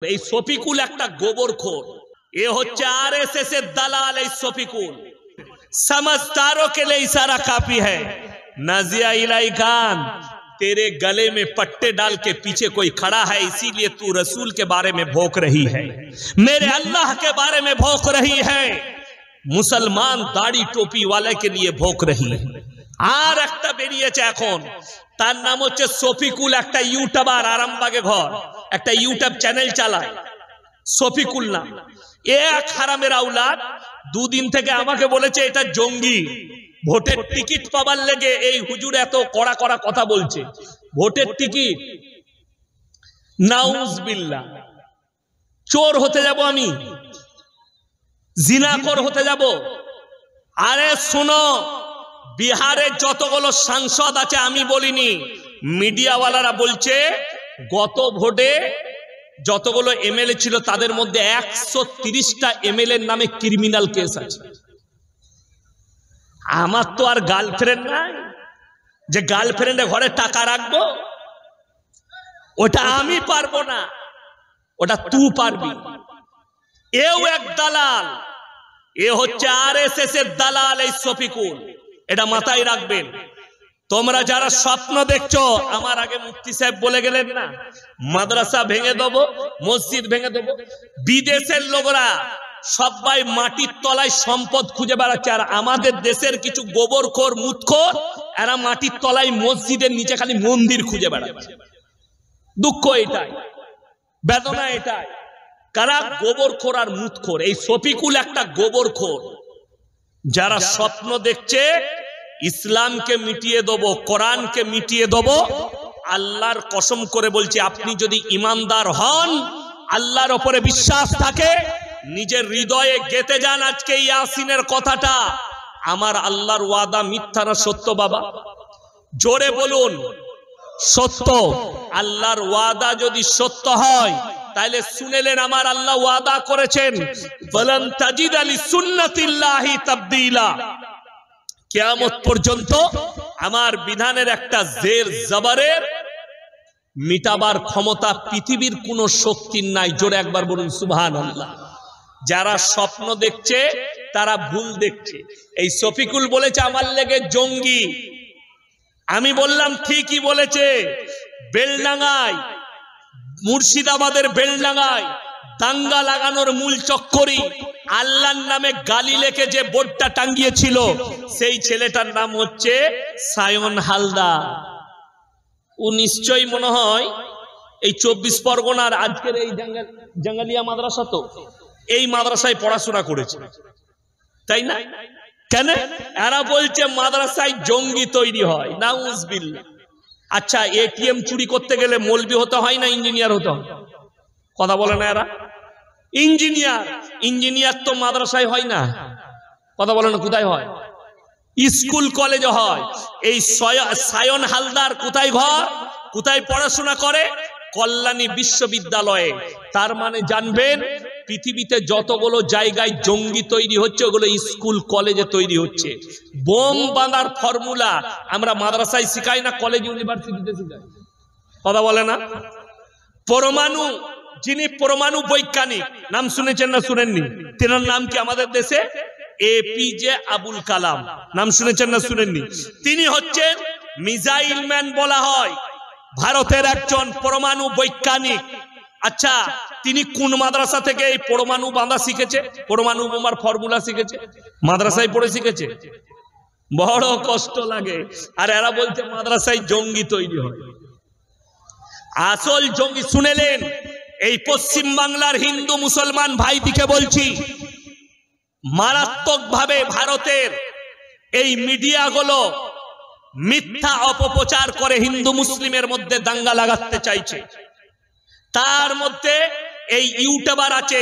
এই শফিকুল একটা গোবরখোর। এ হচ্ছে आरएसएस এর দালাল। এই শফিকুল समझदारों के लिए इशारा काफी है। नाजिया इलाई खान, तेरे गले में पट्टे डाल के पीछे कोई खड़ा है, इसीलिए तू रसूल के बारे में भौंक रही है, मेरे अल्लाह के बारे में भौंक रही है, मुसलमान दाढ़ी टोपी वाले के लिए भौंक रही है। আর একটা বেরিয়েছে এখন, তার নাম হচ্ছে শফিকুল। একটা ইউটিউবার, আরামবাগে ঘর, একটা ইউটিউব চ্যানেল চালায়, শফিকুল নাম। এক হারামের আউলাদ দুদিন থেকে আমাকে বলেছে এটা জঙ্গি। ভোটের টিকিট পাবার লেগে এই হুজুর এত কড়া কড়া কথা বলছে। ভোটের টিকিট, নাউজুবিল্লাহ। চোর হতে যাব আমি, জিনাখোর হতে যাব? আরে শোনো, বিহারে যতগুলো সাংসদ আছে আমি বলিনি, মিডিয়াওয়ালারা বলছে গত ভোটে যতগুলো এমএলএ ছিল তাদের মধ্যে 130টা এমএলএ এর নামে ক্রিমিনাল কেস আছে। আমার তো আর গার্লফ্রেন্ড নাই যে গার্লফ্রেন্ডের ঘরে টাকা রাখবো। ওটা আমি পারবো না, ওটা তুই পারবি। এও এক দালাল, এ হচ্ছে আরএসএস এর দালাল এই শফিকুল। এটা মাথায় রাখবেন। তোমরা যারা স্বপ্ন দেখছো, আমার আগে মুফতি সাহেব বলে গেলেন না, মাদ্রাসা ভেঙে দেবো, মসজিদ ভেঙে দেবো। বিদেশের লোকরা সবাই মাটির তলায় সম্পদ খুঁজে বেড়াচ্ছে, আর আমাদের দেশের কিছু গোবরখোর মুতখোর এরা মাটির তলায় মসজিদের নিচে খালি মন্দির খুঁজে বেড়াচ্ছে। দুঃখ এটাই, বেদনা এটাই। কারা? গোবরখোর আর মুতখোর। এই শফিকুল একটা গোবরখোর। যারা স্বপ্ন দেখছে ইসলামকে মিটিয়ে দেবো, কোরআনকে মিটিয়ে দেবো, আল্লাহর কসম করে বলছি, আপনি যদি ইমানদার হন, আল্লাহর উপরে বিশ্বাস থাকে, নিজের হৃদয়ে গেঁথে যান আজকে ইয়াসিনের কথাটা, আমার আল্লাহর ওয়াদা মিথ্যা না সত্য? বাবা জোরে বলুন, সত্য। আল্লাহর ওয়াদা যদি সত্য হয় তাহলে শুনেলেন, আমার আল্লাহ ওয়াদা করেছেন, ওয়ালান তাজিদা লিসুন্নাতিল্লাহি তাবদীলা। কিয়ামত পর্যন্ত আমার বিধানের একটা জের জবরের মিটাবার ক্ষমতা পৃথিবীর কোন শক্তির নাই। জোরে একবার বলুন সুবহানাল্লাহ। যারা স্বপ্ন দেখছে তারা ভুল দেখছে। এই শফিকুল বলেছে আমার লেগে জঙ্গি। আমি বললাম ঠিকই বলেছে। বেলডাঙ্গায়, মুর্শিদাবাদের বেলডাঙ্গায় দাঙ্গা লাগানোর মূল চক্করি আল্লাহর নামে গালি লেখে যে বোর্ডটা টাঙ্গিয়েছিল, সেই ছেলেটার নাম হচ্ছে সায়ন হালদার। ও নিশ্চয়ই মনে হয় এই 24 পরগনার আজকের এই জাঙ্গালিয়া মাদ্রাসা, তো এই মাদ্রাসায় পড়াশোনা করেছে, তাই না? কেন এরা বলছে মাদ্রাসায় জঙ্গি তৈরি হয়? নাউজুবিল্লাহ। আচ্ছা, এটিএম চুরি করতে গেলে মৌলবি হতে হয় না ইঞ্জিনিয়ার হতে হয়? কথা বলে না এরা? ইঞ্জিনিয়ার তো মাদ্রাসায় হয় না। কথা বলে না? কোথায় হয়? স্কুল কলেজে হয়। এই সায়ন হালদার কোথায় ঘর, কোথায় পড়াশোনা করে? কল্যাণী বিশ্ববিদ্যালয়ে। তার মানে জানবেন, পৃথিবীতে যতগুলো জায়গায় জঙ্গি তৈরি হচ্ছে ওগুলো স্কুল কলেজে তৈরি হচ্ছে। বোম বাঁধার ফর্মুলা আমরা মাদ্রাসায় শিখাই না, কলেজ ইউনিভার্সিটিতে শিখাই। কথা বলে না? পরমাণু, যিনি পরমাণু বৈজ্ঞানিক, নাম শুনেছেন না শুনেননি? তেনার নাম কি আমাদের দেশে? এপিজে আবুল কালাম। নাম শুনেছেন না শুনেননি? তিনি হচ্ছেন মিসাইল ম্যান বলা হয়, ভারতের একজন পরমাণু বৈজ্ঞানিক। আচ্ছা, তিনি কোন মাদ্রাসা থেকে এই পরমাণু বাঁধা শিখেছে, পরমাণু বোমার ফর্মুলা শিখেছে? মাদ্রাসায় পড়ে শিখেছে। বড় কষ্ট লাগে। আর এরা বলছে মাদ্রাসায় জঙ্গি তৈরি হয়। আসল জঙ্গি শুনেলেন? এই পশ্চিম বাংলার হিন্দু মুসলমান ভাইদিকে বলছি, মারাত্মকভাবে ভারতের এই মিডিয়াগুলো মিথ্যা অপপ্রচার করে হিন্দু মুসলিমের মধ্যে দাঙ্গা লাগাতে চাইছে। তার মধ্যে এই ইউটিউবার আছে,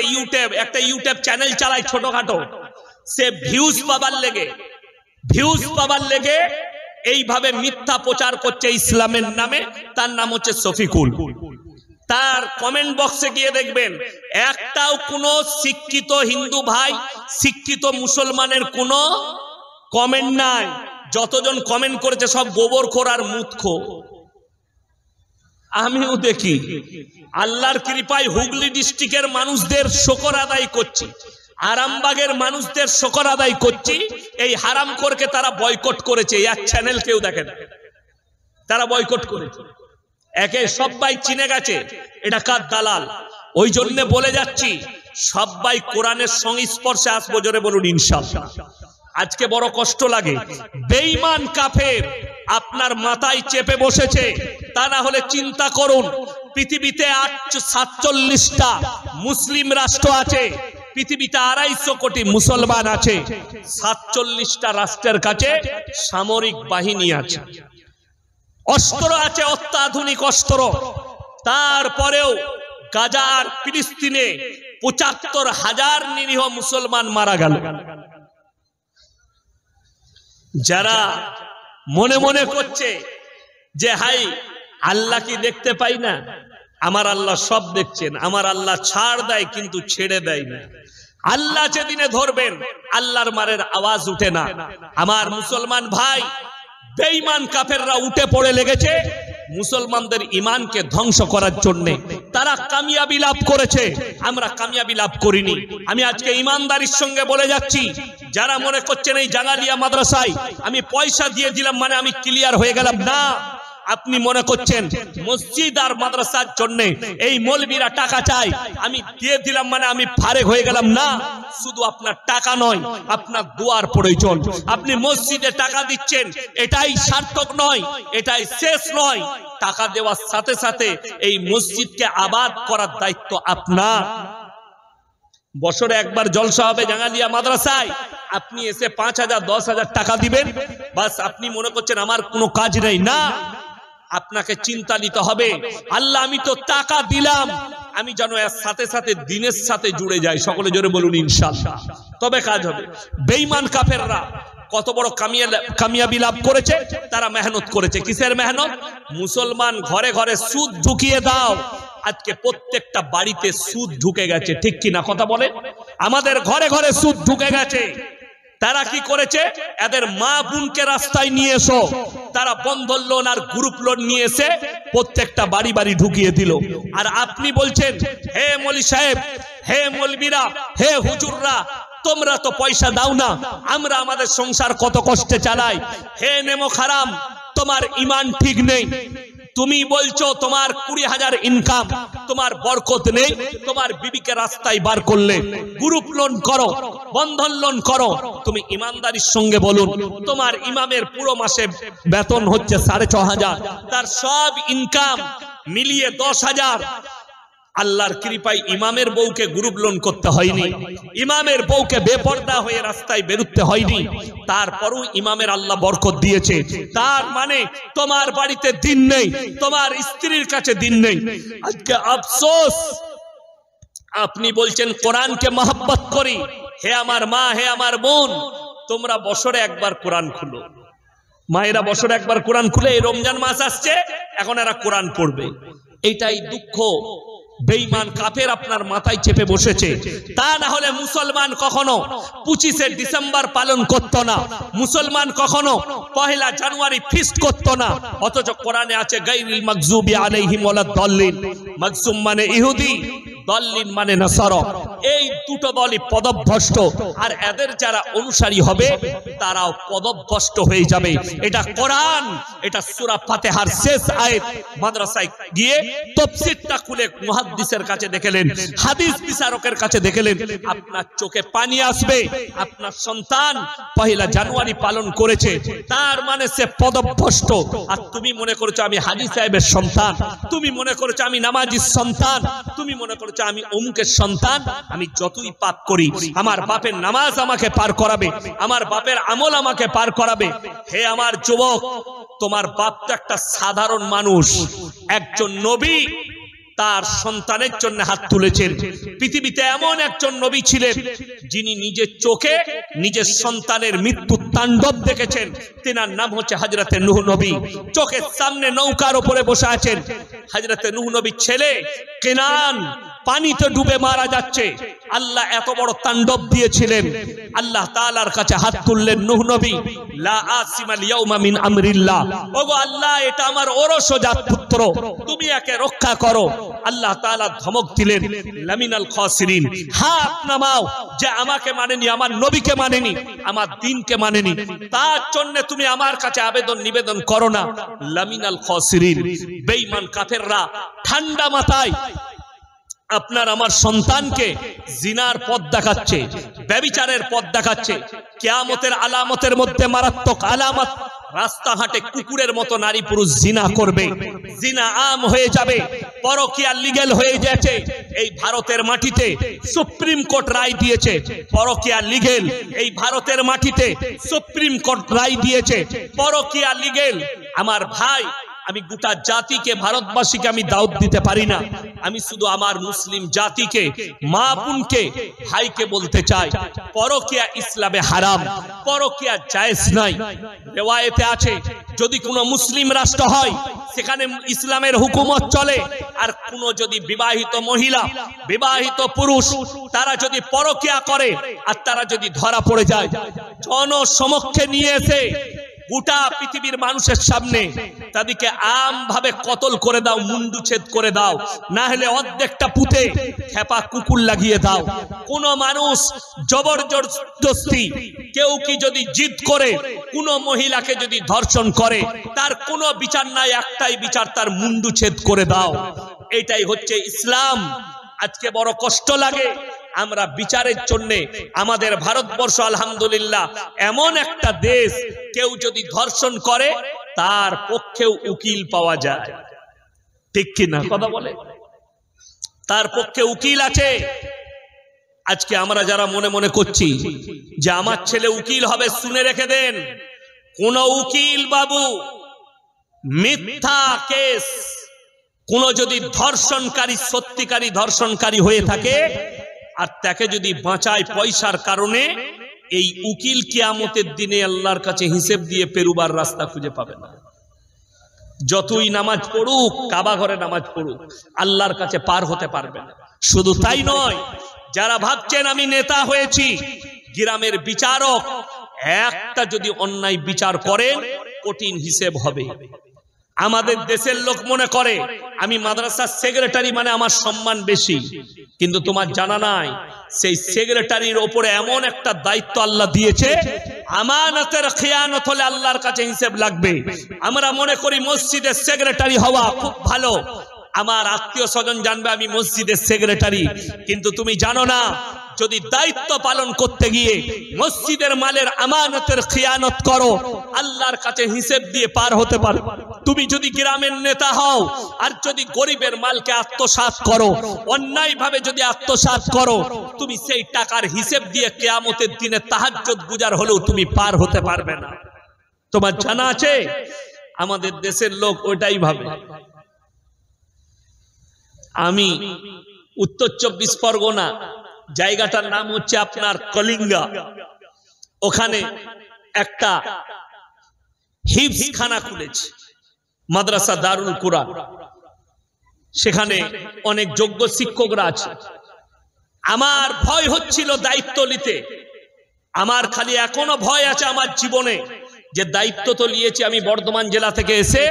একটা ইউটিউব চ্যানেল চালায় ছোটখাটো, সে ভিউজ পাবার লেগে এইভাবে মিথ্যা প্রচার করছে ইসলামের নামে। তার নাম হচ্ছে শফিকুল। তার কমেন্ট বক্সে গিয়ে দেখবেন, একটাও কোনো শিক্ষিত হিন্দু ভাই, শিক্ষিত মুসলমানের কোনো কমেন্ট নাই। যতজন কমেন্ট করেছে সব গোবরখোর আর মুতখোর। আমিও দেখি আল্লাহর কৃপায় হুগলি ডিস্ট্রিক্টের মানুষদের শুকর আদায় করছি, আরামবাগের মানুষদের শুকর আদায় করছি। এই হারামখোরকে তারা বয়কট করেছে, এক চ্যানেল কেউ দেখে না, তারা বয়কট করেছে। একে সবাই চিনে গেছে এটা কার দালাল। ওই জন্য বলে যাচ্ছি সবাই কোরআনের সংস্পর্শে আসবো, জোরে বলুন ইনশাআল্লাহ। আজকে বড় কষ্ট লাগে, বেঈমান কাফের আপনার মাথায় চেপে বসেছে। তা না হলে চিন্তা করুন, পৃথিবীতে 47টা মুসলিম রাষ্ট্র আছে, পৃথিবীতে 250 কোটি মুসলমান আছে, 47টা রাষ্ট্রের কাছে সামরিক বাহিনী আছে, অস্ত্র আছে, অত্যাধুনিক অস্ত্র। তারপরেও গাজার ফিলিস্তিনে ৭৫,০০০ নিরীহ মুসলমান মারা গেল। যারা মনে মনে করছে যে হাই আল্লাহ কি দেখতে পাই না, আমার আল্লাহ সব দেখছেন, আমার আল্লাহ ছাড় দেয় কিন্তু ছেড়ে দেয় না। আল্লাহ যেদিনে ধরবেন আল্লাহর মারের আওয়াজ উঠে না। আমার মুসলমান ভাই, বেঈমান কাফেররা উঠে পড়ে লেগেছে মুসলমানদের ঈমানকে ধ্বংস করার জন্য। তারা কামিয়াবি লাভ করেছে, আমরা কামিয়াবি লাভ করিনি। আমি আজকে ঈমানদারির সঙ্গে বলে যাচ্ছি, যারা মনে করছেন এই জাঙ্গালিয়া মাদ্রাসায় আমি পয়সা দিয়ে দিলাম মানে আমি ক্লিয়ার হয়ে গেলাম, না। আপনি মনে করছেন মসজিদ আর মাদ্রাসার জন্য এই মৌলবীরা টাকা চায়, আমি দিয়ে দিলাম মানে আমি ফারেক হয়ে গেলাম, না। শুধু আপনার টাকা নয়, আপনার দুয়ার প্রয়োজন। আপনি মসজিদে টাকা দিচ্ছেন, এটাই সার্থক নয়, এটাই শেষ নয়। টাকা দেওয়ার সাথে সাথে এই মসজিদকে আবাদ করার দায়িত্ব আপনার। বছরে একবার জলসা হবে জাঙ্গালিয়া মাদ্রাসায়, আপনি এসে 5,000 10,000 টাকা দিবেন, বাস আপনি মনে করছেন আমার কোনো কাজ নেই, না। আপনাকে চিন্তা নিতে হবে, আল্লাহ আমি তো টাকা দিলাম, আমি যেন এর সাথে সাথে দিনের সাথে জুড়ে যাই। সকলে জোরে বলুন ইনশাআল্লাহ, তবে কাজ হবে। বেঈমান কাফেররা কত বড় কামিয়াবি লাভ করেছে, তারা মেহনত করেছে। কিসের মেহনত? মুসলমান ঘরে ঘরে সুদ ঢুকিয়ে দাও। আজকে প্রত্যেকটা বাড়িতে সুদ ঢুকে গেছে, ঠিক কিনা কথা বলে? আমাদের ঘরে ঘরে সুদ ঢুকে গেছে। তারা কি করেছে? এদের মা বোনকে রাস্তায় নিয়ে এসো, তারা বন্ধন লোন আর গ্রুপ লোন নিয়ে এসে প্রত্যেকটা বাড়ি বাড়ি ঢুকিয়ে দিল। আর আপনি বলছেন, হে মৌলী সাহেব, হে মৌলবীরা, হে হুজুররা, তোমরা তো পয়সা দাও না, আমরা আমাদের সংসার কত কষ্টে চালাই। হে নেমো খারাম, তোমার ঈমান ঠিক নেই। তুমি বলছো তোমার 20,000 ইনকাম, তোমার বরকত নেই, তোমার বিবিকে রাস্তায় বার করলে। গ্রুপ লোন করো, বন্ধন লোন করো। তুমি ইমানদারির সঙ্গে বলুন, তোমার ইমামের পুরো মাসে বেতন হচ্ছে 6,500, তার সব ইনকাম মিলিয়ে 10,000। আল্লাহর কৃপায় ইমামের বউকে গ্রুপ লোন করতে হয়নি, ইমামের বউকে বেপরদা হয়ে রাস্তায় বেরুতে হয়নি, তারপরও ইমামের আল্লাহ বরকত দিয়েছে। তার মানে তোমার বাড়িতে দিন নেই, তোমার স্ত্রীর কাছে দিন নেই। আজকে আফসোস, আপনি বলছেন কোরআনকে মহব্বত করি। হে আমার মা, হে আমার বোন, তোমরা বছরে একবার কোরআন খুলো। মায়েরা বছরে একবার কোরআন খুলে, এই রমজান মাস আসছে, এখন এরা কোরআন পড়বে। এইটাই দুঃখ। বেঈমান কাফের আপনার মাথায় চেপে বসেছে। তা না হলে মুসলমান কখনো 25শে ডিসেম্বর পালন করত না, মুসলমান কখনো 1 জানুয়ারি ফিস্ট করত না। অথচ কোরআনে আছে গায়রিল মাগজুবি আলাইহিম ওয়ালাদ-দাল্লিন। মাগজুম মানে ইহুদি, দল্লিন মানে নাসারা। এই দুটো দলই পদভ্রষ্ট, আর এদের যারা অনুসারী হবে তারাও পদভ্রষ্ট হয়ে যাবে। এটা কোরআন, এটা সূরা ফাতিহার শেষ আয়াত। মাদ্রাসায় গিয়ে তাফসীরটা খুলে মুহাদ্দিসের কাছে দেখলেন, হাদিস বিচারকের কাছে দেখলেন, আপনার চোখে পানি আসবে। আপনার সন্তান 1 জানুয়ারি পালন করেছে, তার মানে সে পদভ্রষ্ট। আর তুমি মনে করছো আমি হাজী সাহেবের সন্তান, তুমি মনে করছো আমি নামাজির সন্তান, তুমি মনে করছো আমি অমুকের সন্তান। আমি যতই পাপ করি, আমার বাপের নামাজ আমাকে পার করাবে, আমার বাপের আমল আমাকে পার করাবে। হে আমার যুবক, তোমার বাপ তো একটা সাধারণ মানুষ, একজন নবী তার সন্তানের জন্য হাত তুলেছেন। পৃথিবীতে এমন একজন নবী ছিলেন যিনি নিজের চোখে নিজের সন্তানের মৃত্যু তাণ্ডব দেখেছেন। তেনার নাম হচ্ছে হযরতে নূহ নবী। চোখের সামনে নৌকার উপরে বসে আছেন হযরতে নূহ নবীর ছেলে কেনান, পানিতে ডুবে মারা যাচ্ছে। আল্লাহ এত বড় তাণ্ডব দিয়েছিলেন, আল্লাহ তাআলার কাছে হাত তুললেন নূহ নবী, লা আসিমাল ইয়াউমা মিন আমরিল্লাহ, ওগো আল্লাহ এটা আমার ওরসজাত পুত্র, তুমি একে রক্ষা করো। আল্লাহ তাআলা ধমক দিলেন, লামিনাল খাসিরিন, হাত নামাও, যে আমাকে মানেনি, আমার নবীকে মানেনি, আমার দ্বীনকে মানেনি, তার জন্য তুমি আমার কাছে আবেদন নিবেদন করো না, লামিনাল খাসিরিন। বেঈমান কাফেররা ঠান্ডা মাথায় আপনার আমার সন্তানকে জিনার পথ দেখাচ্ছে, ব্যভিচারের পথ দেখাচ্ছে। কিয়ামতের আলামতের মধ্যে মারাত্মক আলামত, রাস্তাঘাটে কুকুরের মতো নারী পুরুষ জিনা করবে, জিনা আম হয়ে যাবে, পরকীয়া লিগ্যাল হয়ে যাচ্ছে। এই ভারতের মাটিতে সুপ্রিম কোর্ট রায় দিয়েছে পরকীয়া লিগ্যাল। এই ভারতের মাটিতে সুপ্রিম কোর্ট রায় দিয়েছে পরকীয়া লিগ্যাল। আমার ভাই, আমি গোটা জাতিকে, ভারতবাসীকে আমি দাওয়াত দিতে পারি না, আমি শুধু আমার মুসলিম জাতিকে, মা বোনকে, ভাইকে বলতে চাই, পরকীয়া ইসলামে হারাম, পরকীয়া জায়েজ নাই। রিওয়ায়েতে আছে যদি কোনো মুসলিম রাষ্ট্র হয় সেখানে ইসলামের হুকুমত চলে, আর কোনো যদি বিবাহিত মহিলা, বিবাহিত পুরুষ তারা যদি পরকীয়া করে আর তারা যদি ধরা পড়ে যায়, জনসমক্ষে নিয়ে এসে গোটা পৃথিবীর মানুষের সামনে তাদেরকে আমভাবে কতল করে দাও, মুন্ডুচ্ছেদ করে দাও, না হলে অর্ধেকটা পুঁতে খেপা কুকুর লাগিয়ে দাও। কোন মানুষ জবরদস্তি কেউ কি যদি জিদ করে কোন মহিলাকে যদি ধর্ষণ করে, তার কোনো বিচার নাই, একটাই বিচার, তার মুন্ডুচ্ছেদ করে দাও। এটাই হচ্ছে ইসলাম। আজকে বড় কষ্ট লাগে, আমরা বিচারের জন্য আমাদের ভারতবর্ষ আলহামদুলিল্লাহ এমন একটা দেশ, কেউ যদি ধর্ষণ করে তার পক্ষেও উকিল পাওয়া যায়, ঠিক কি না কথা বলে, তার পক্ষে উকিল আছে। আজকে আমরা যারা মনে মনে করছি যে আমার ছেলে উকিল হবে, শুনে রেখে দেন, কোন উকিল বাবু মিথ্যা কেস, কোন যদি ধর্ষণকারী, সত্যিকারী ধর্ষণকারী হয়ে থাকে আর তাকে যদি বাঁচায় পয়সার কারণে, এই উকিল কিয়ামতের দিনে আল্লাহর কাছে হিসেব দিয়ে পেরুবার রাস্তা খুঁজে পাবে না। যতই নামাজ পড়ুক, কাবা ঘরে নামাজ পড়ুক, আল্লাহর কাছে পার হতে পারবে না। শুধু তাই নয়, যারা ভাবছেন আমি নেতা হয়েছি, গ্রামের বিচারক একটা যদি অন্যায় বিচার করেন কঠিন হিসেব হবে। আমাদের দেশের লোক মনে করে আমি মাদ্রাসার সেক্রেটারি মানে আমার সম্মান বেশি, কিন্তু তোমার জানা নাই সেই সেক্রেটারির উপরে এমন একটা দায়িত্ব আল্লাহ দিয়েছে, আমানতের খেয়ানত হলে আল্লাহর কাছে হিসেব লাগবে। আমরা মনে করি মসজিদের সেক্রেটারি হওয়া খুব ভালো, আমার আত্মীয় স্বজন জানবে আমি মসজিদের সেক্রেটারি, কিন্তু তুমি জানো না যদি দায়িত্ব পালন করতে গিয়ে মসজিদের মালের আমানতের খিয়ানত করো, আল্লাহর কাছে হিসেব দিয়ে পার হতে পারো। তুমি যদি গ্রামের নেতা হও আর যদি গরিবের মালকে আত্মসাৎ করো, অন্যায় ভাবে যদি আত্মসাৎ করো, তুমি সেই টাকার হিসেব দিয়ে কিয়ামতের দিনে তাহাজ্জুদ গুজার হলেও তুমি পার হতে পারবে না। তোমার জানা আছে আমাদের দেশের লোক ওইটাই ভাবে। আমি উত্তর 24 পরগনা, জায়গাটার নাম হচ্ছে আপনার কলিঙ্গা, ওখানে একটা হিফজখানা খুলেছে, মাদ্রাসা দারুল কুরআন, সেখানে অনেক যোগ্য শিক্ষকরা আছে। আমার ভয় হচ্ছিল দায়িত্ব নিতে, আমার খালি এখনো ভয় আছে আমার জীবনে, যে দায়িত্ব তো নিয়েছি আমি বর্ধমান জেলা থেকে এসে,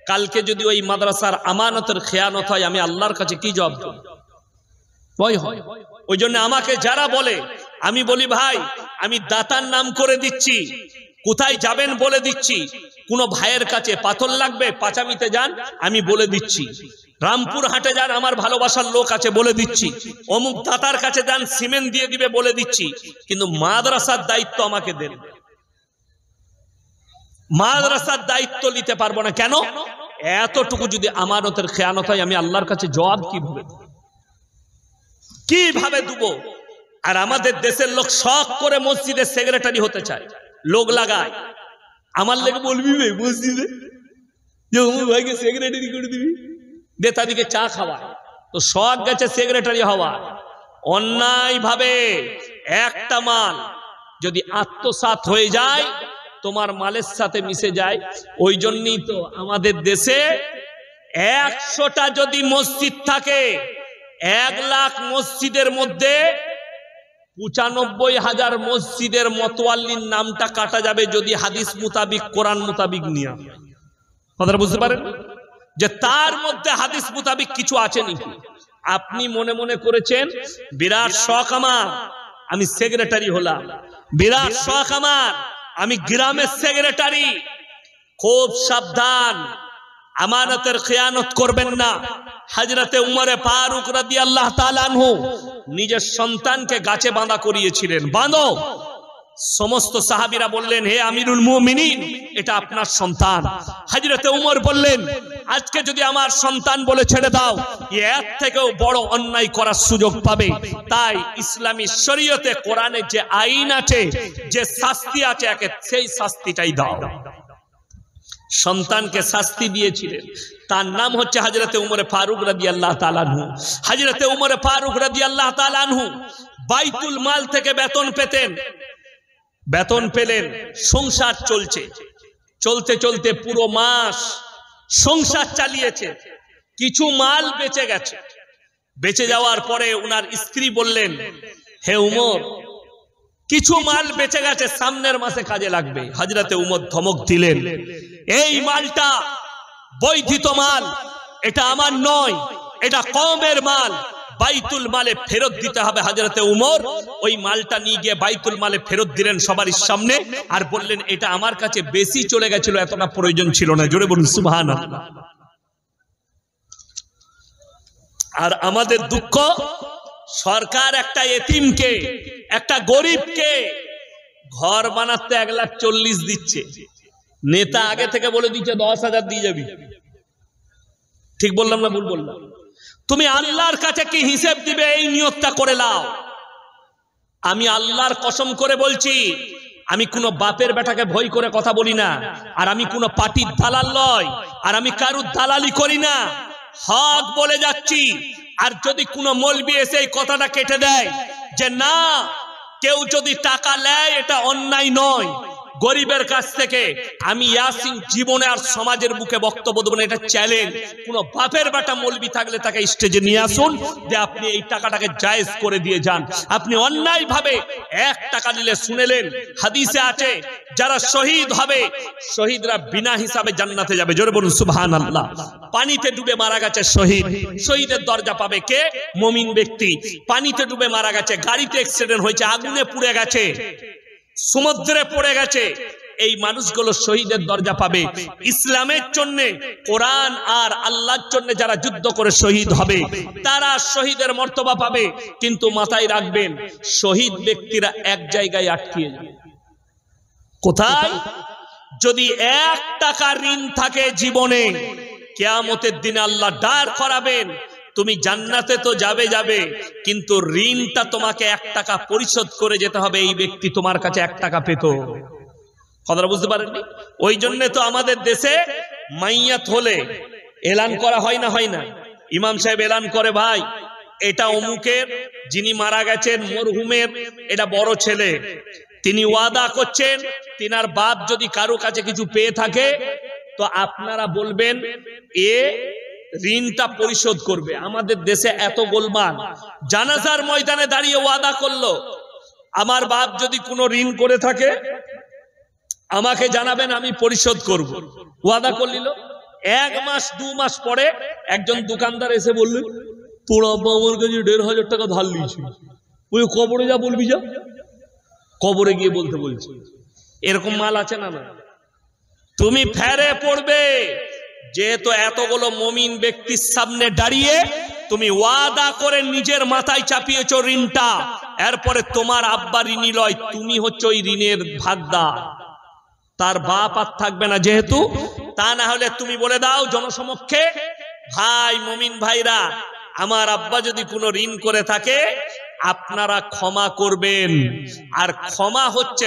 কালকে যদি ওই মাদ্রাসার আমানতের খেয়ানত হয় আমি আল্লাহর কাছে কি জবাব দেব, ভয় হয়। ওই জন্য আমাকে যারা বলে, আমি বলি ভাই আমি দাতার নাম করে দিচ্ছি, কোথায় যাবেন বলে দিচ্ছি, কোন ভাইয়ের কাছে পাথর লাগবে পাঁচামিতে যান আমি বলে দিচ্ছি, রামপুর হাটে যান আমার ভালোবাসার লোক আছে বলে দিচ্ছি, অমুক দাতার কাছে যান সিমেন্ট দিয়ে দিবে বলে দিচ্ছি, কিন্তু মাদ্রাসার দায়িত্ব আমাকে দেন, মাদ্রাসার দায়িত্ব নিতে পারবো না। কেন? এতটুকু যদি আমানতের খেয়ানত হয় আমি আল্লাহর কাছে জবাব কিভাবে দেব? আর আমাদের দেশের লোক শখ করে মসজিদের সেক্রেটারি হতে চায়, লোক লাগায়, আমার লেগে বলবি মসজিদে যে অমুক ভাইকে সেক্রেটারি করে দিবি, দে তাদেরকে চা খাওয়া, তো শখ গেছে সেক্রেটারি হওয়া। অন্যায় ভাবে একটা মাল যদি আত্মসাৎ হয়ে যায় তোমার মালের সাথে মিশে যায়। ওই জন্যই তো আমাদের দেশে 100টা যদি মসজিদ থাকে 1 লাখ মসজিদের মধ্যে 95,000 মসজিদের মতওয়াল্লির নামটা কাটা যাবে যদি হাদিস মুতাবিক কোরআন মুতাবিক নিয়ে। কথাটা বুঝতে পারেন যে তার মধ্যে হাদিস মুতাবিক কিছু আছে নাকি? আপনি মনে মনে করেছেন বিরাট শখ আমার, আমি সেক্রেটারি হলাম, বিরাট শখ আমার, আমি গ্রামের সেক্রেটারি। খুব সাবধান, আমানতের খেয়ানত করবেন না। হযরতে উমরে ফারুক রাদিয়াল্লাহু তাআলা আনহু নিজের সন্তানকে গাছে বাঁধা করিয়েছিলেন, বাঁধো। সমস্ত সাহাবীরা বললেন, হে আমিরুল মুমিনিন, এটা আপনার সন্তান। হযরতে উমর বললেন, আজকে যদি আমার সন্তান বলে ছেড়ে দাও, এর থেকেও বড় অন্যায় করার সুযোগ পাবে। তাই ইসলামী শরীয়তে কোরআনে যে আইন আছে, যে শাস্তি আছে, একে সেই শাস্তিটাই দাও। সন্তানকে শাস্তি দিয়েছিলেন, তার নাম হচ্ছে হযরতে উমরে ফারুক রাদিয়াল্লাহু তাআলা আনহু। হযরতে উমরে ফারুক রাদিয়াল্লাহু তাআলা আনহু বাইতুল মাল থেকে বেতন পেতেন। বেতন পেলেন, সংসার চলছে, চলতে চলতে পুরো মাস সংসার চালিয়েছে। কিছু মাল বেঁচে গেছে। বেঁচে যাওয়ার পরে উনার স্ত্রী বললেন, হে উমর, কিছু মাল বেঁচে গেছে, সামনের মাসে কাজে লাগবে। হযরতে উমর ধমক দিলেন, এই মালটা বৈধিত মাল, এটা আমার নয়, এটা কওমের মাল, বাইতুল মালে ফেরত দিতে হবে। হযরতে উমর ওই মালটা নিয়ে গিয়ে বাইতুল মালে ফেরত দিলেন সবার সামনে, আর বললেন, এটা আমার কাছে বেশি চলে গেছিল, এতটা প্রয়োজন ছিল না। জোরে বলুন সুবহানাল্লাহ। আর আমাদের দুঃখ, সরকার একটা এতিমকে, একটা গরিবকে ঘর বানাতে 1,40,000 দিচ্ছে, নেতা আগে থেকে বলে দিচ্ছে 10,000 দিয়ে যাবি। ঠিক বললাম না ভুল বললাম? তুমি আল্লাহর কাছে কি হিসেব দিবে, এই নিয়তটা করে নাও। আমি আল্লাহর কসম করে বলছি, আমি কোনো বাপের বেটাকে ভয় করে কথা বলি না, আর আমি কোনো পার্টির দালাল নয়, আর আমি কারুর দালালি করি না, হক বলে যাচ্ছি। আর যদি কোনো মৌলবি এসে এই কথাটা কেটে দেয় যে না, কেউ যদি টাকা নেয় এটা অন্যায় নয় গরিবের কাছ থেকে, আমি ইয়াসিন জীবনে আর সমাজের বুকে বক্তব্য দেব না, এটা চ্যালেঞ্জ। কোন বাপের বেটা মৌলবি থাকলে তাকে স্টেজে নিয়ে আসুন, যে আপনি এই টাকাটাকে জায়েজ করে দিয়ে যান। আপনি অন্যায় ভাবে 1 টাকা নিলে, শুনেলেন হাদিসে আছে যারা শহীদ হবে, শহীদরা বিনা হিসাবে জান্নাতে যাবে। জোরে বলুন সুবহানাল্লাহ। পানিতে ডুবে মারা গেছে শহীদ, শহীদের দরজা পাবে কে? মুমিন ব্যক্তি। পানিতে ডুবে মারা গেছে, গাড়িতে অ্যাক্সিডেন্ট হয়েছে, আগুনে পুড়ে গেছে, সমুদ্রে পড়ে গেছে, এই মানুষগুলো শহীদের দরজা পাবে। ইসলামের জন্য, কোরআন আর আল্লাহর জন্য যারা যুদ্ধ করে শহীদ হবে, তারা শহীদের মর্তবা পাবে। কিন্তু মাথায় রাখবেন, শহীদ ব্যক্তিরা এক জায়গায় আটকিয়ে যাবে। কোথায়? যদি 1 টাকা ঋণ থাকে জীবনে, কিয়ামতের দিনে আল্লাহ দাঁড় করাবেন, তুমি জান্নাতে তো যাবে, কিন্তু ঋণটা তোমাকে 1 টাকা পরিশোধ করে যেতে হবে। এই ব্যক্তি তোমার কাছে 1 টাকা পেত। কথাটা বুঝতে পারেননি? ওই জন্য তো আমাদের দেশে মাইয়াত হলে এলান করা হয় না? ইমাম সাহেব এলান করে, ভাই এটা অমুকের, যিনি মারা গেছেন মরহুমের এটা বড় ছেলে, তিনি ওয়াদা করছেন, তিনার বাপ যদি কারো কাছে কিছু পেয়ে থাকে তো আপনারা বলবেন এ ঋণটা পরিশোধ করবে। আমাদের দেশে এত গোলমাল, জানাজার ময়দানে দাঁড়িয়ে ওয়াদা করলো, আমার বাপ যদি কোনো ঋণ করে থাকে আমাকে জানাবেন, আমি পরিশোধ করব। ওয়াদা করলিল। 1 মাস 2 মাস পরে একজন দোকানদার এসে বললেন, তোর আব্বা আমার কাছে 1,500 টাকা ধার নিয়েছিল, ওই কবরে যা বলবি, যা কবরে গিয়ে বলতে বলছি। এরকম মাল আছে না? তুমি ফেরে পড়বে, যেহেতু এতগুলো মুমিন ব্যক্তির সামনে দাঁড়িয়ে তুমি ওয়াদা করে নিজের মাথায় চাপিয়েছো ঋণটা, এরপরে তোমার আব্বা ঋণী লয়, তুমি হচ্ছে ওই ঋণের ভাগদার, তার বাপ আর থাকবে না যেহেতু। তা না হলে তুমি বলে দাও জনসমক্ষে, ভাই মুমিন ভাইরা, আমার আব্বা যদি কোনো ঋণ করে থাকে আপনারা ক্ষমা করবেন। আর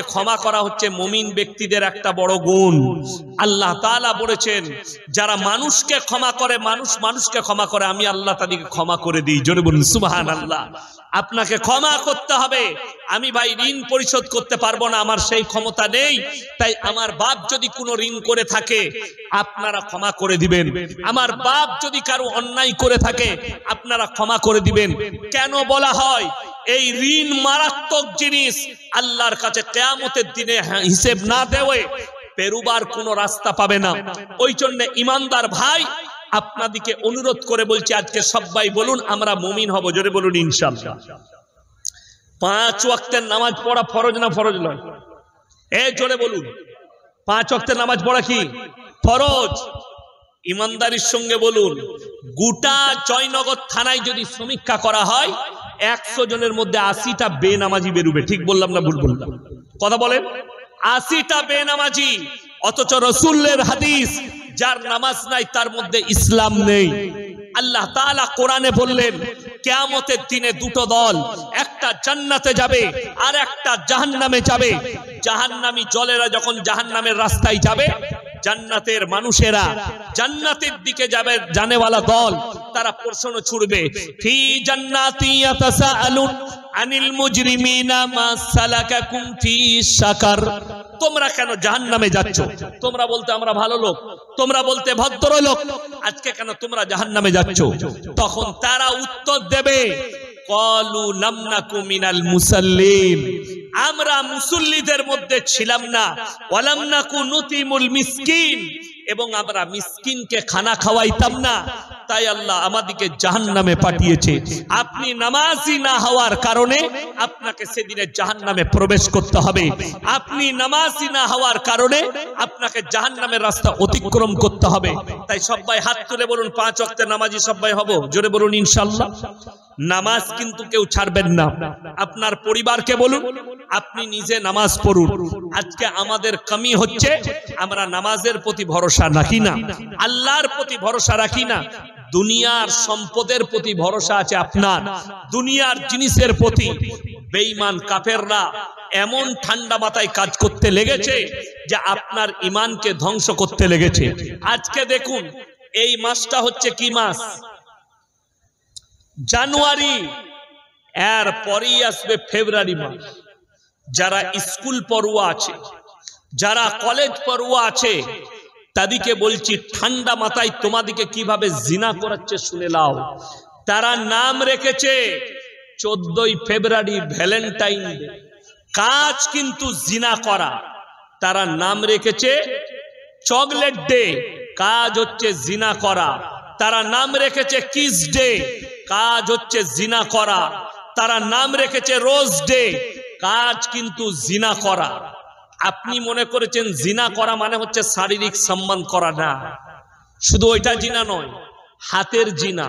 ক্ষমা করা হচ্ছে মুমিন ব্যক্তিদের একটা বড় গুণ। আল্লাহ তাআলা বলেছেন যারা মানুষকে ক্ষমা করে, মানুষকে ক্ষমা করে, আমি আল্লাহ তাদেরকে ক্ষমা করে দিই। জোরে বলুন সুবহানাল্লাহ। আপনাকে ক্ষমা করতে হবে। আমি ভাই ঋণ পরিশোধ করতে পারবো না, আমার সেই ক্ষমতা নেই, তাই আমার বাপ যদি কোনো ঋণ করে থাকে আপনারা ক্ষমা করে দিবেন। আমার বাপ যদি কারো অন্যায় করে থাকে আপনারা ক্ষমা করে দিবেন। কেন বলা হয় এই ঋণ মারাত্মক জিনিস, আল্লাহর কাছে কিয়ামতের দিনে হিসেব না দেওয়ে পেরুবার কোনো রাস্তা পাবে না। ওই জন্য ইমানদার ভাই আপনাদেরকে অনুরোধ করে বলছি, আজকে সবাই বলুন আমরা মুমিন হব। জোরে বলুন ইনশাআল্লাহ। 5 ওয়াক্তের নামাজ পড়া ফরজ না ফরজ নয়? জোরে বলুন। 5 ওয়াক্তের নামাজ পড়া কি ফরজ? ইমানদারির সঙ্গে বলুন, গোটা জয়নগর থানায় যদি সমীক্ষা করা হয় 100 জনের মধ্যে 80টা বেনামাজি বেরোবে। ঠিক বললাম না ভুল বললাম? কথা বলেন। 80টা বেনামাজি, অথচ রাসূলের হাদিস যার নামাজ নাই তার মধ্যে ইসলাম নেই। আল্লাহ তাআলা কোরআনে বললেন কিয়ামতের দিনে দুটো দল, একটা জান্নাতে যাবে আর একটা জাহান্নামে যাবে। জাহান্নামী জলেরা যখন জাহান্নামের রাস্তায় যাবে, জান্নাতের মানুষেরা জান্নাতের দিকে যাবে, জানেওয়ালা দল তারা প্রশ্ন ছুড়বে, ফি জান্নাতি ইয়াতাসাআলুন আনিল মুজরিমিনা মা সালাকাকুম ফি সাকার। তোমরা কেন জাহান্নামে যাচ্ছ? তোমরা বলতে আমরা ভালো লোক, তোমরা বলতে ভদ্র লোক, আজকে কেন তোমরা জাহান্নামে যাচ্ছ? তখন তারা উত্তর দেবে, ক্বালু লাম নাকু মিনাল মুসাল্লিন, আমরা মুসল্লিদের মধ্যে ছিলাম না, ওয়ালাম নাকু নুতিমুল মিসকিন, এবং আমরা মিসকিনকে খানা খাওয়াইতাম না, তাই আল্লাহ আমাদেরকে জাহান্নামে পাঠিয়েছে। আপনি নামাজি না হওয়ার কারণে আপনাকে সেদিনে জাহান্নামে প্রবেশ করতে হবে। আপনি নামাজি না হওয়ার কারণে আপনাকে জাহান্নামের রাস্তা অতিক্রম করতে হবে। তাই সবাই হাত তুলে বলুন 5 ওয়াক্তের নামাজি সবাই হব। জোরে বলুন ইনশাআল্লাহ। নামাজ কিন্তু কেউ ছাড়বেন না। আপনার পরিবারকে বলুন আপনি নিজে নামাজ পড়ুন। আজকে আমাদের কমি হচ্ছে, আমরা নামাজের প্রতি ভরসা রাখি না, আল্লাহর প্রতি ভরসা রাখি না, দুনিয়ার সম্পদের প্রতি ভরসা আছে আপনার, দুনিয়ার জিনিসের প্রতি। বেঈমান কাফেররা এমন ঠান্ডা মাথায় কাজ করতে লেগেছে যে আপনার ঈমানকে ধ্বংস করতে লেগেছে। আজকে দেখুন এই মাসটা হচ্ছে কি মাস? জানুয়ারি। এর পরেই আসবে ফেব্রুয়ারি মাস। যারা স্কুল পড়ুয়া আছে, যারা কলেজ পড়ুয়া আছে, তাদেরকে বলছি ঠান্ডা মাথায় তোমাদেরকে কিভাবে জিনা করাচ্ছে শুনে নাও। তারা নাম রেখেছে 14ই ফেব্রুয়ারি ভ্যালেন্টাইন ডে, কাজ কিন্তু জিনা করা। তারা নাম রেখেছে চকলেট ডে, কাজ হচ্ছে জিনা করা। তারা নাম রেখেছে কিস ডে, কাজ হচ্ছে জিনা করা। তারা নাম রেখেছে রোজ ডে, কাজ কিন্তু জিনা করা। আপনি মনে করেছেন জিনা করা মানে হচ্ছে শারীরিক সম্মান করা? না, শুধু ওইটা জিনা নয়, হাতের জিনা,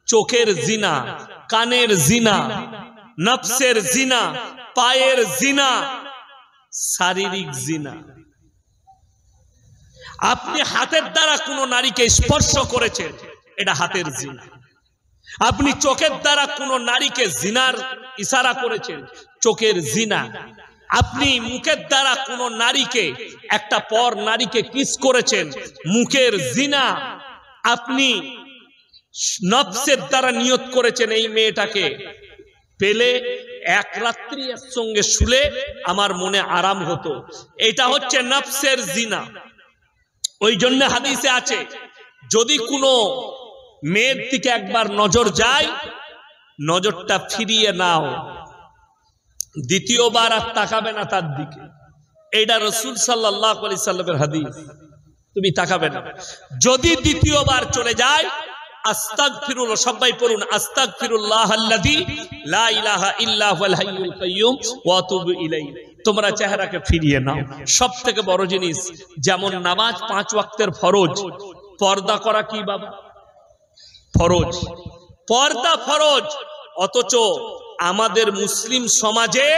চোখের জিনা, কানের জিনা, নফসের জিনা, পায়ের জিনা, শারীরিক জিনা। আপনি হাতের দ্বারা কোনো নারীকে স্পর্শ করেছেন, এটা হাতের জিনা। আপনি চোখের দ্বারা কোনো নারীকে জিনার ইশারা করেছেন, চোখের জিনা। আপনি মুখের দ্বারা কোনো নারীকে, একটা পর নারীকে কিস করেছেন, মুখের জিনা। আপনি নফসের দ্বারা নিয়ত করেছেন এই মেয়েটাকে পেলে এক রাত্রি এর সঙ্গে শুলে আমার মনে আরাম হতো, এটা হচ্ছে নফসের জিনা। ওই জন্য হাদিসে আছে যদি কোনো মেয়ের দিকে একবার নজর যায়, নজরটা ফিরিয়ে নাও, দ্বিতীয়বার আর তাকাবে না তার দিকে। এইটা রাসূল সাল্লাল্লাহু আলাইহি সাল্লামের হাদিস। তুমি তাকাবে না। যদি দ্বিতীয়বার চলে যায়, আস্তাগফিরুল্লাহ, সবাই পড়ুন, আস্তাগফিরুল্লাহ আল্লাযী লা ইলাহা ইল্লা হুয়াল হাইয়ুল কাইয়্যুম ওয়া আতুবু ইলাইহি। তোমরা চেহারাকে ফিরিয়ে নাও। সবথেকে বড় জিনিস, যেমন নামাজ 5 ওয়াক্তের ফরজ, পর্দা করা কি বাবা? ফরজ। পর্দা ফরজ, অথচ আমাদের মুসলিম সমাজে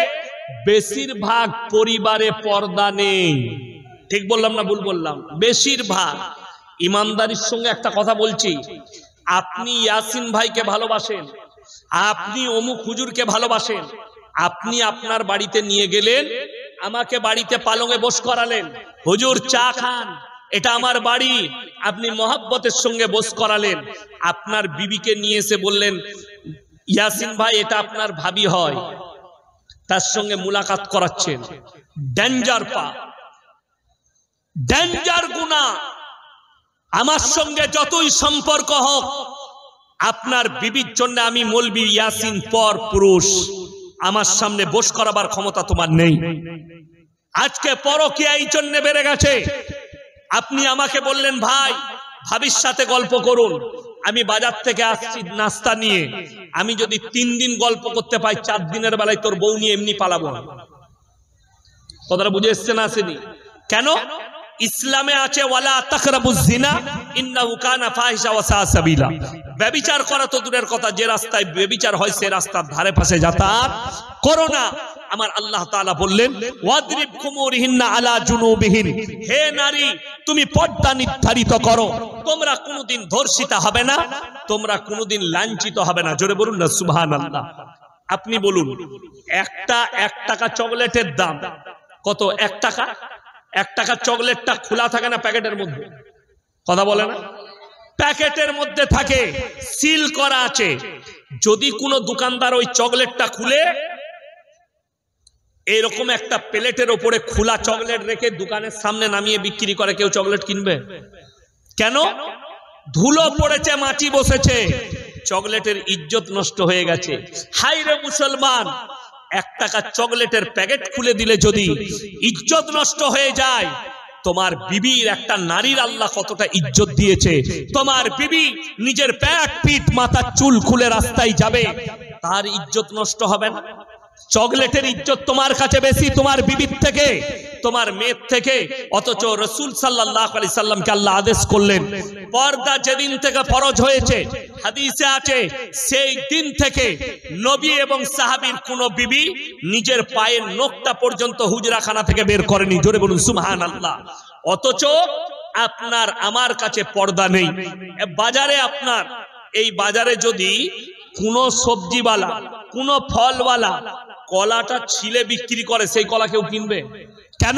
বেশিরভাগ পরিবারে পর্দা নেই। ঠিক বললাম না ভুল বললাম? বেশিরভাগ। ইমানদারির সঙ্গে একটা কথা বলছি, আপনি ইয়াসিন ভাইকে ভালোবাসেন, আপনি অমুক হুজুরকে ভালোবাসেন, আপনি আপনার বাড়িতে নিয়ে গেলেন, আমাকে বাড়িতে পালঙে বস করালেন, হুজুর চা খান, এটা আমার বাড়ি, আপনি মহব্বতের সঙ্গে বস করালেন, আপনার বিবিকে নিয়ে এসে বললেন ইয়াসিন ভাই এটা আপনার ভাবি হয়, তার সঙ্গে মুলাকাত করাচ্ছেন, ডেঞ্জার পাপ, ডেঞ্জার গুনাহ। আমার সঙ্গে যতই সম্পর্ক হোক, আপনার বিবির জন্য আমি মৌলবি ইয়াসিন পর পুরুষ, আমার সামনে বস করাবার ক্ষমতা তোমার নেই। আজকে পরকীয়া এই জন্য বেড়ে গেছে। আপনি আমাকে বললেন ভাই ভাবির সাথে গল্প করুন, আমি বাজার থেকে আসছি নাস্তা নিয়ে, আমি যদি 3 দিন গল্প করতে পাই, 4 দিনের বেলায় তোর বউ নিয়ে এমনি পালাবো। কথাটা বুঝে এসছে না আসেনি? কেন? ইসলামে আছে ওয়ালা তাকরাবুজ জিনা ইন্নাহু কানা ফাহিশা ওয়া সা সাবিলা। ব্যভিচার করা তো দূরের কথা, যে রাস্তায় ব্যভিচার হয় সে রাস্তার ধারে পাশে যাতায়াত করো না। আমার আল্লাহ তাআলা বললেন ওয়াদরিব খুমুরিহিন্না আলা জুনুবিহিন, হে নারী তুমি পর্দা নির্ধারিত করো, তোমরা কোনোদিন ধর্ষিতা হবে না, তোমরা কোনোদিন লাঞ্ছিত হবে না। জোরে বলুন না সুবহানাল্লাহ। আপনি বলুন একটা 1 টাকা চকলেটের দাম কত? 1 টাকা। 1 টাকা চকলেটটা খোলা থাকে না প্যাকেটের মধ্যে? কথা বলে না? প্যাকেটের মধ্যে থাকে, সিল করা আছে। যদি কোনো দোকানদার ওই চকলেটটা খুলে এরকম একটা প্লেটের উপরে খোলা চকলেট রেখে দোকানের সামনে নামিয়ে বিক্রি করে, কেউ চকলেট কিনবে? কেন? ধুলো পড়েছে, মাছি বসেছে, চকলেটের ইজ্জত নষ্ট হয়ে গেছে। হাই রে মুসলমান, 1 টাকা চকলেটের প্যাকেট খুলে দিলে যদি ইজ্জত নষ্ট হয়ে যায়, তোমার বিবির, একটা নারীর আল্লাহ কতটা ইজ্জত দিয়েছে। তোমার বিবি নিজের পেট পিঠ মাথা চুল খুলে রাস্তায় যাবে, তার ইজ্জত নষ্ট হবে না? চকলেটের ইজ্জত তোমার কাছে বেশি তোমার বিবির থেকে, তোমার মেয়ের থেকে। অথচ রাসূল সাল্লাল্লাহু আলাইহি সাল্লামকে আল্লাহ আদেশ করলেন, পর্দা যেদিন থেকে ফরজ হয়েছে, হাদিসে আছে সেই দিন থেকে নবী এবং সাহাবীর কোন বিবি নিজের পায়ের নখটা পর্যন্ত হুজরাখানা থেকে বের করেনি। জোরে বলুন সুবহানাল্লাহ। অথচ আপনার আমার কাছে পর্দা নেই। বাজারে, আপনার এই বাজারে যদি কোনো সবজিওয়ালা, কোনো ফলওয়ালা কলাটা ছিলে বিক্রি করে, সেই কলা কেউ কিনবে? কেন?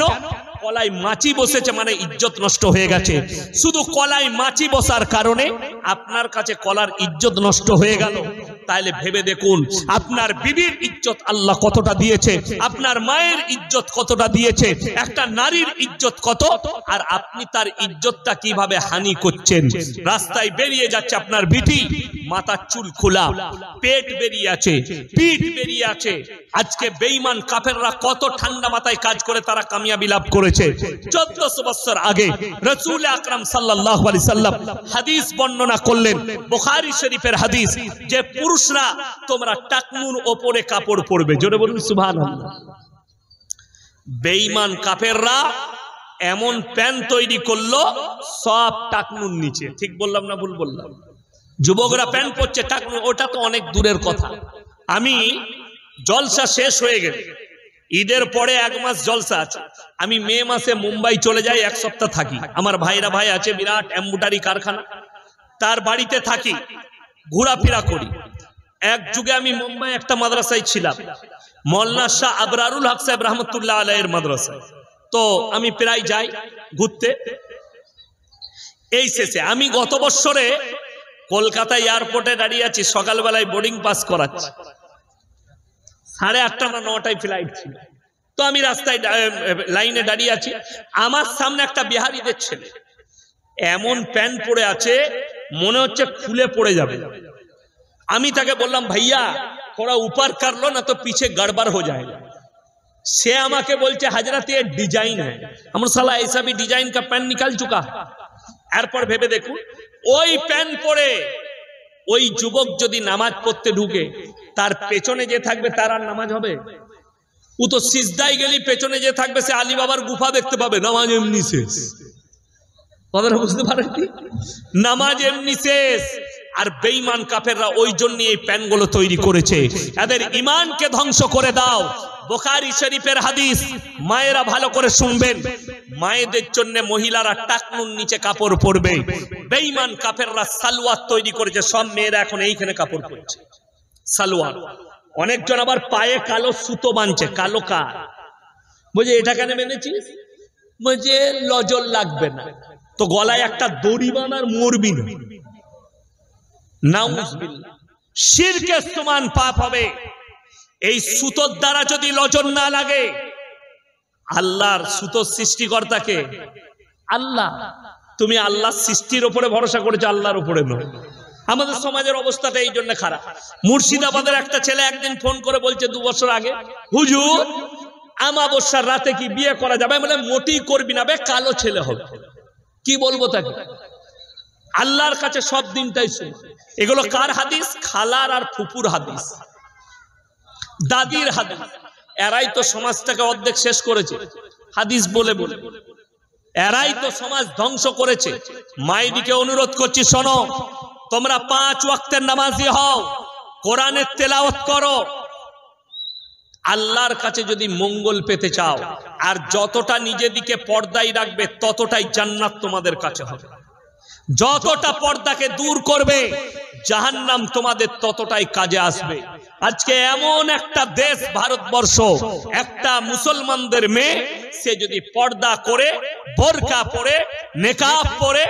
কলাই মাছি বসেছে, মানে ইজ্জত নষ্ট হয়ে গেছে। শুধু কলাই মাছি বসার কারণে আপনার কাছে কলার ইজ্জত নষ্ট হয়ে গেল। তাইলে ভেবে দেখুন আপনার বিবির ইজ্জত আল্লাহ কতটা দিয়েছে, আপনার মায়ের ইজ্জত কতটা দিয়েছে, একটা নারীর ইজ্জত কত, আর আপনি তার ইজ্জতটা কিভাবে হানি করছেন। রাস্তায় বেরিয়ে যাচ্ছে আপনার বিটি, মাথার চুল খোলা, পেট বেরিয়ে আছে, পিঠ বেরিয়ে আছে। আজকে বেঈমান কাফেররা কত ঠান্ডা মাথায় কাজ করে তারা কামিয়াবি লাভ করেছে। 1400 বছর আগে রাসূল আকরাম সাল্লাল্লাহু আলাইহি সাল্লাম হাদিস বর্ণনা করলেন, বুখারী শরীফের হাদিস, যে পুরুষরা তোমরা টাকনুর উপরে কাপড় পরবে। জোরে বলুন সুবহানাল্লাহ। বেঈমান কাফেররা এমন প্যান্ট তৈরি করলো সব টাকনুর নিচে। ঠিক বললাম না ভুল বললাম? যুবকরা প্যান্ট পরছে টাকনু, ওটা তো অনেক দূরের কথা। আমি জলসা শেষ হয়ে গেল, ঈদের পরে 1 মাস জলসা আছে, আমি মে মাসে মুম্বাই চলে যাই, 1 সপ্তাহ থাকি। আমার ভাই আছে বিরাট এম্বুডারি কারখানা, তার বাড়িতে থাকি, ঘোরাফেরা করি। এক যুগে আমি মুম্বাই একটা মাদ্রাসায় ছিলাম, মৌলানা শাহ আবরারুল হক সাহেব রহমতুল্লাহ আলাইহির মাদ্রাসায়। তো আমি প্রায় যাই ঘুরতে। এই শেষে আমি গত বছরে কলকাতা এয়ারপোর্টে দাঁড়িয়ে আছি, সকালবেলায় বোর্ডিং পাস করাচ্ছি, 8:30 না 9টায় ফ্লাইট ছিল। তো আমি রাস্তায় লাইনে দাঁড়িয়ে আছি, আমার সামনে একটা বিহারিদের ছেলে এমন প্যান্ট পরে আছে মনে হচ্ছে খুলে পড়ে যাবে। আমি তাকে বললাম ভাইয়া थोड़ा ऊपर कर लो ना तो पीछे गड़बड़ हो जाएगा। से আমাকে বলছে हजरत ये डिजाइन है। हम साला ऐसा भी डिजाइन का पैंट निकाल चुका है। এরপর ভেবে দেখুন, ওই প্যান্ট পরে ওই যুবক যদি নামাজ পড়তে ঢুকে, তার পেছনে যে থাকবে তার আর নামাজ হবে? ও তো সিজদায় গেলি পেছনে যে থাকবে সে আলী বাবার গুফা দেখতে পাবে। নামাজ এমনি শেষ। কথাটা বুঝতে পারেন কি? নামাজ এমনি শেষ। আর বেঈমান কাফেররা ওই জন্য এই প্যানগুলো তৈরি করেছে, এদের ঈমানকে ধ্বংস করে দাও। বুখারী শরীফের হাদিস, মায়েরা ভালো করে শুনবেন, মায়েদের জন্য মহিলারা টাকনুর নিচে কাপড় পরবে। বেঈমান কাফেররা সালোয়ার তৈরি করেছে, সব মেয়েরা এখন এইখানে কাপড় পরছে সালোয়ার। অনেকজন আবার পায়ে কালো সুতো বাঁধছে, কালো কার। বুঝে এটা কেন বেঁধেছিস? বুঝে লজল লাগবে না। তো গলায় একটা দড়ি বানার মরবি না, নাউজুবিল্লাহ, শিরকের সমান পাপ হবে। এই সুতোর দ্বারা যদি লজন না লাগে, আল্লাহর সুতোর সৃষ্টিকর্তাকে আল্লাহ, তুমি আল্লাহর সৃষ্টির উপরে ভরসা করেছো, আল্লাহর উপরে নয়। আমাদের সমাজের অবস্থাটা এই জন্য খারাপ। মুর্শিদাবাদের একটা ছেলে একদিন ফোন করে বলছে 2 বছর আগে, হুজুর আমাবস্যার রাতে কি বিয়ে করা যাবে? মানে মোটেই করবি না বে, কালো ছেলে হবে। কি বলবো তাকে? আল্লাহর কাছে সব দিনটাই শুন। এগুলো কার হাদিস? খালার আর ফুপুর হাদিস, দাদির হাদিস। এরাই তো সমাজটাকে অর্ধেক শেষ করেছে হাদিস বলে বলে, এরাই তো সমাজ ধ্বংস করেছে। মাইদিকে অনুরোধ করছি, শোনো, তোমরা 5 ওয়াক্তের নামাজি হও, কোরআনের তেলাওয়াত করো। আল্লাহর কাছে যদি মঙ্গল পেতে চাও, আর যতটা নিজেদিকে পর্দায় রাখবে ততটাই জান্নাত তোমাদের কাছে হবে। যতটা পর্দাকে দূর করবে, জাহান্নাম তোমাদের ততটাই কাজে আসবে। আজকে এমন একটা দেশ ভারতবর্ষ, একটা মুসলমানদের মেয়ে সে যদি পর্দা করে, বোরকা পরে, নেকাব পরে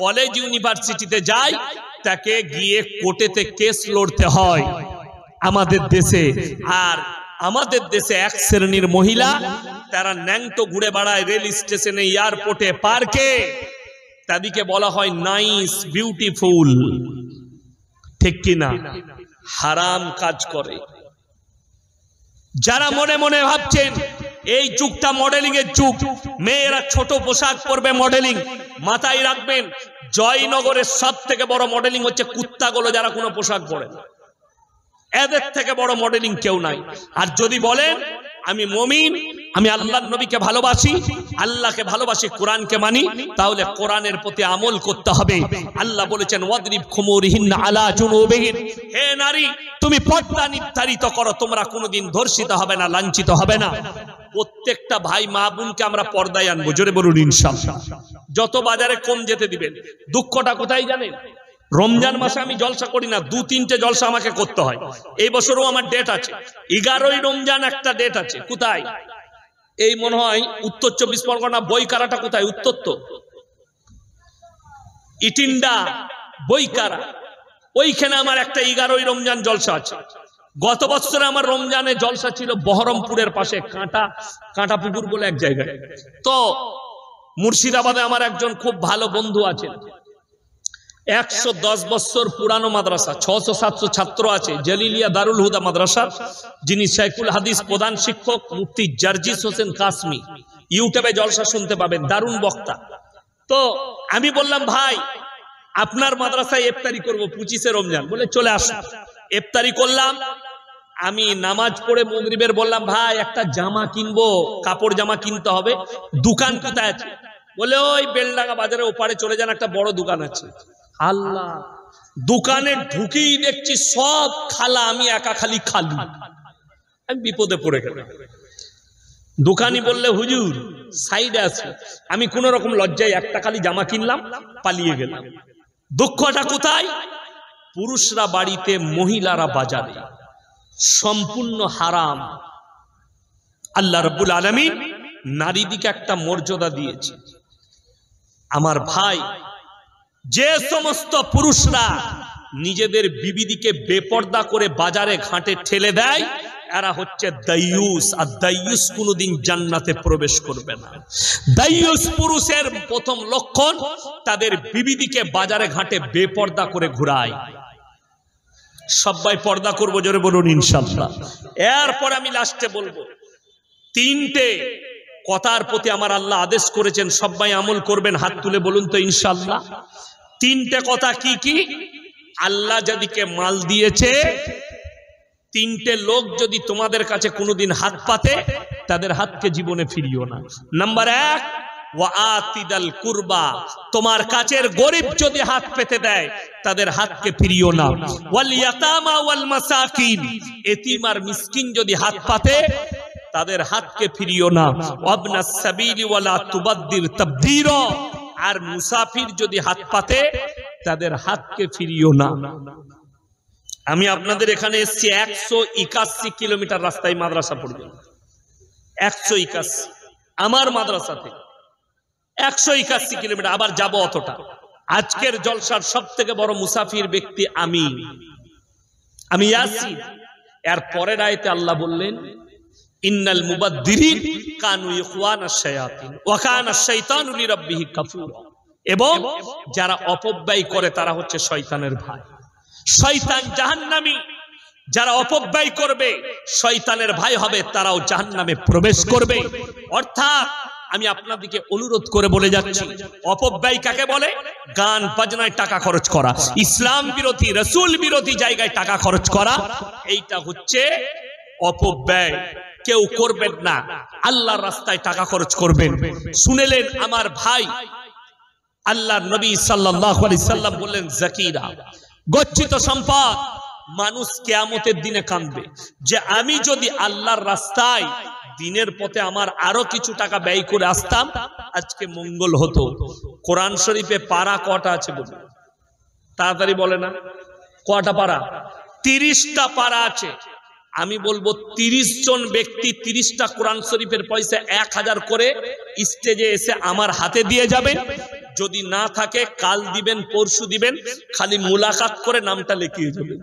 কলেজ ইউনিভার্সিটিতে যায়, তাকে গিয়ে কোর্টেতে কেস লড়তে হয় আমাদের দেশে। আর আমাদের দেশে এক শ্রেণীর মহিলা, তারা ন্যাংটো ঘুরে বেড়ায় রেল স্টেশনে, এয়ারপোর্টে, পার্কে, তাদেরকে বলা হয় নাইস, বিউটিফুল। ঠিক কিনা? হারাম কাজ করে। যারা মনে মনে ভাবছেন এই যুগটা মডেলিং এর যুগ, মেয়েরা ছোট পোশাক পরবে, মডেলিং, মাথায় রাখবেন জয়নগরের সব থেকে বড় মডেলিং হচ্ছে কুত্তাগুলো, যারা কোনো পোশাক পরে না। এদের থেকে বড় মডেলিং কেউ নাই। আর যদি বলেন আমি মুমিন, আমি আল্লাহর নবীকে ভালোবাসি, আল্লাহকে ভালোবাসি, কোরআনকে মানি, তাহলে কোরআনের প্রতি আমল করতে হবে। আল্লাহ বলেছেন ওয়াদরিব খুমুরিহিন্না আলা জুনুবিহিন, হে নারী তুমি পর্দা নির্ধারিত করো, তোমরা কোনোদিন ধর্ষিত হবে না, লাঞ্ছিত হবে না। প্রত্যেকটা ভাই মা বোনকে আমরা পর্দায় আনবো, জোরে বলুন ইনশাআল্লাহ। যত বাজারে কম যেতে দিবেন। দুঃখটা কোথায় জানেন? রমজান মাসে আমি জলসা করি না, 2-3টে জলসা আমাকে করতে হয়। এই বছরও আমার ডেট আছে, 11ই রমজান একটা ডেট আছে। কোথায়? এই মনে হয় উত্তর 24 পরগনা। বইকারাটা কোথায়? উত্তর তো ইটিন্ডা, বইকারা, ওইখানে আমার একটা 11ই রমজান জলসা আছে। গত বছরে আমার রমজানে জলসা ছিল বহরমপুরের পাশে কাঁটা পুকুর বলে এক জায়গায়। তো মুর্শিদাবাদে আমার একজন খুব ভালো বন্ধু আছেন, 110 বছর পুরানো মাদ্রাসা, 600-700 ছাত্র আছে, জালিলিয়া দারুল হুদা মাদ্রাসা, যিনি শাইখুল হাদিস প্রধান শিক্ষক মুফতি জার্জিস হোসেন কাসমি। ইউটিউবে জলসা শুনতে পাবেন, দারুণ বক্তা। তো আমি বললাম ভাই আপনার মাদ্রাসায় ইফতারি করব 25শে রমজান, বলে চলে আসুন। ইফতারি করলাম। আমি নামাজ পড়ে মাগরিবের বললাম ভাই একটা জামা কিনবো, কাপড় জামা কিনতে হবে, দোকান কোথায় আছে? বলে ওই বেলডাঙ্গা বাজারে ওপারে চলে যান, একটা বড় দোকান আছে। আল্লাহ, দোকানে ঢুকেই দেখছি সব খালা, আমি একা খালি খালি। আমি বিপদে পড়ে গেলাম। দোকানি বললে হুজুর সাইডে আছে। আমি কোন রকম লজ্জায় একটা খালি জামা কিনলাম, পালিয়ে গেলাম। দুঃখটা কোথায়? পুরুষরা বাড়িতে, মহিলারা বাজারে, সম্পূর্ণ হারাম। আল্লাহ রাব্বুল আলামিন নারীদিকে একটা মর্যাদা দিয়েছে। আমার ভাই, যে সমস্ত পুরুষরা নিজেদের বিবিদিকে বেপর্দা করে বাজারে ঘাটে ঠেলে দেয়, এরা হচ্ছে দাইয়ুস। আর দাইয়ুস কোনোদিন জান্নাতে প্রবেশ করবে না। দাইয়ুস পুরুষের প্রথম লক্ষণ, তাদের বিবিদিকে বাজারে ঘাটে বেপর্দা করে ঘুরায়। সবাই পর্দা করবো, জোরে বলুন ইনশাআল্লাহ। এরপর আমি লাস্টে বলবো 3টে কথার প্রতি আমার আল্লাহ আদেশ করেছেন, সবাই আমল করবেন। হাত তুলে বলুন তো ইনশাআল্লাহ। 3টে কথা কি কি? আল্লাহ যাদিকে মাল দিয়েছে, 3টে লোক যদি তোমাদের কাছে কোনোদিন হাত পাতে, তাদের হাতকে জীবনে ফিরিও না। নাম্বার 1, ওয়াআতিদাল কুরবা, তোমার কাছের গরিব যদি হাত পেতে দেয়, তাদের হাতকে ফিরিও না। ওয়াল ইয়াতামা ওয়াল মাসাকিন, এতিম আর মিসকিন যদি হাত পাতে, তাদের হাতকে ফিরিও না। ওয়াবনাস সাবিলি ওয়ালা তুবাদ্দির তাবদীরা, আর মুসাফির যদি হাত পাতে, তাদের হাতকে ফিরিও না। আমি আপনাদের এখানে এসেছি 181 কিলোমিটার রাস্তায় মাদ্রাসা পড়বে, 181 আমার মাদ্রাসা থেকে 181 কিলোমিটার, আবার যাব অতটা। আজকের জলসার সব থেকে বড় মুসাফির ব্যক্তি আমি ইয়াসিন। এর পরের আয়াতে আল্লাহ বললেন ইন্নাল মুবাদদিরিন কানু ইখওয়ানাশ শায়াতিন ওয়া কানা আশ-শাইতানু লিরাব্বিহি কাফুরা। এবং যারা অপব্যয় করে তারা হচ্ছে শয়তানের ভাই। শয়তান জাহান্নামী। যারা অপব্যয় করবে শয়তানের ভাই হবে, তারাও জাহান্নামে প্রবেশ করবে। অর্থাৎ আমি আপনাদেরকে অনুরোধ করে বলে যাচ্ছি, অপব্যয় কাকে বলে? গান বাজনায় টাকা খরচ করা, ইসলাম বিরোধী রাসূল বিরোধী জায়গায় টাকা খরচ করা, এইটা হচ্ছে অপব্যয়। কেউ করবেন না, আল্লাহর রাস্তায় টাকা খরচ করবেন। শুনেলেন আমার ভাই, আল্লাহর নবী সাল্লাল্লাহু আলাইহি সাল্লাম বললেন যাকিরা, গচ্ছিত সম্পদ। মানুষ কিয়ামতের দিনে কাঁদবে যে আমি যদি আল্লাহর রাস্তায় দিনের পথে আমার আরো কিছু টাকা ব্যয় করে আসতাম, আজকে মঙ্গল হতো। কোরআন শরীফে পারা কটা আছে বলুন? তাড়াতাড়ি বলে না, কটা পারা? 30টা পারা আছে। আমি বলবো 30 জন ব্যক্তি 30টা কোরআন শরীফের পয়সা 1000 করে স্টেজে এসে আমার হাতে দিয়ে যাবেন। যদি না থাকে কাল দিবেন, পরশু দিবেন, খালি মুলাকাত করে নামটা লিখিয়ে যাবেন।